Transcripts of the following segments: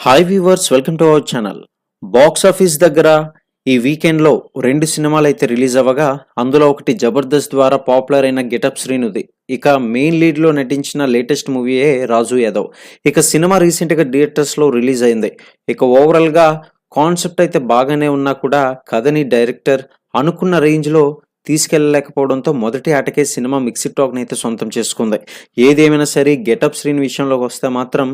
Hi viewers, welcome to our channel. Box office దగ్గర ఈ వీకెండ్లో 2 సినిమాలు అయితే రిలీజ్ అవ్వగా, అందులో ఒకటి జబర్దస్త్ ద్వారా పాపులర్ అయిన గెటప్ శ్రీనుది. ఇక మెయిన్ లీడ్లో నటించిన లేటెస్ట్ మూవీయే రాజు యాదవ్. ఇక సినిమా రీసెంట్గా థియేటర్స్లో రిలీజ్ అయింది. ఇక ఓవరాల్గా కాన్సెప్ట్ అయితే బాగానే ఉన్నా కూడా కథని డైరెక్టర్ అనుకున్న రేంజ్లో తీసుకెళ్లలేకపోవడంతో మొదటి ఆటకే సినిమా మిక్స్డ్ టాక్ని అయితే సొంతం చేసుకుంది. ఏదేమైనా సరే గెటప్ శ్రీన్ విషయంలోకి వస్తే మాత్రం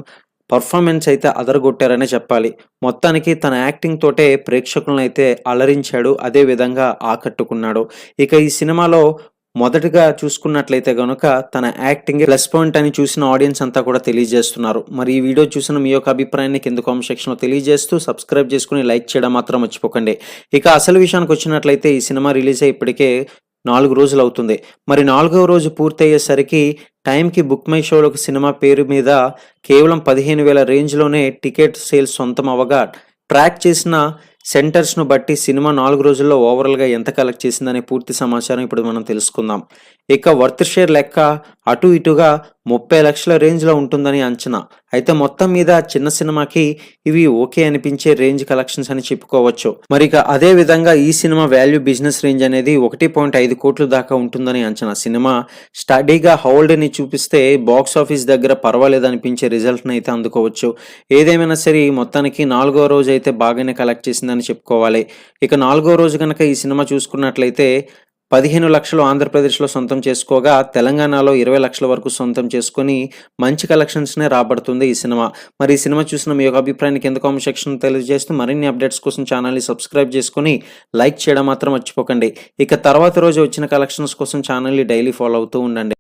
పర్ఫార్మెన్స్ అయితే అదరగొట్టారనే చెప్పాలి. మొత్తానికి తన యాక్టింగ్ తోటే ప్రేక్షకులను అయితే అలరించాడు, అదే విధంగా ఆకట్టుకున్నాడు. ఇక ఈ సినిమాలో మొదటగా చూసుకున్నట్లయితే గనుక తన యాక్టింగ్ ప్లస్ పాయింట్ అని చూసిన ఆడియన్స్ అంతా కూడా తెలియజేస్తున్నారు. మరి ఈ వీడియో చూసిన మీ యొక్క అభిప్రాయాన్ని కింద కామెంట్ సెక్షన్లో తెలియజేస్తూ సబ్స్క్రైబ్ చేసుకుని లైక్ చేయడం మాత్రం మర్చిపోకండి. ఇక అసలు విషయానికి వచ్చినట్లయితే ఈ సినిమా రిలీజ్ అయ్యి ఇప్పటికే 4 రోజులు అవుతుంది. మరి 4వ రోజు పూర్తయ్యేసరికి టైంకి బుక్ మై షోలోకి సినిమా పేరు మీద కేవలం 15,000 రేంజ్లోనే టికెట్ సేల్స్ సొంతం అవ్వగా, ట్రాక్ చేసిన సెంటర్స్ను బట్టి సినిమా 4 రోజుల్లో ఓవరాల్గా ఎంత కలెక్ట్ చేసిందనే పూర్తి సమాచారం ఇప్పుడు మనం తెలుసుకుందాం. ఇక వర్త్ షేర్ లెక్క అటు ఇటుగా 30 లక్షల రేంజ్లో ఉంటుందని అంచనా. అయితే మొత్తం మీద చిన్న సినిమాకి ఇవి ఓకే అనిపించే రేంజ్ కలెక్షన్స్ అని చెప్పుకోవచ్చు. మరి ఇక అదే విధంగా ఈ సినిమా వాల్యూ బిజినెస్ రేంజ్ అనేది 1.5 కోట్ల దాకా ఉంటుందని అంచనా. సినిమా స్టడీగా హోల్డ్ని చూపిస్తే బాక్స్ ఆఫీస్ దగ్గర పర్వాలేదు అనిపించే రిజల్ట్ని అయితే అందుకోవచ్చు. ఏదేమైనా సరే మొత్తానికి 4వ రోజు అయితే బాగానే కలెక్ట్ చేసిందని చెప్పుకోవాలి. ఇక 4వ రోజు కనుక ఈ సినిమా చూసుకున్నట్లయితే 15 లక్షలు ఆంధ్రప్రదేశ్లో సొంతం చేసుకోగా, తెలంగాణలో 20 లక్షల వరకు సొంతం చేసుకొని మంచి కలెక్షన్స్నే రాబడుతుంది ఈ సినిమా. మరి ఈ సినిమా చూసిన మీ యొక్క అభిప్రాయాన్ని కింద కామెంట్ సెక్షన్ తెలియజేస్తూ మరిన్ని అప్డేట్స్ కోసం ఛానల్ని సబ్స్క్రైబ్ చేసుకొని లైక్ చేయడం మాత్రం మర్చిపోకండి. ఇక తర్వాత రోజు వచ్చిన కలెక్షన్స్ కోసం ఛానల్ని డైలీ ఫాలో అవుతూ ఉండండి.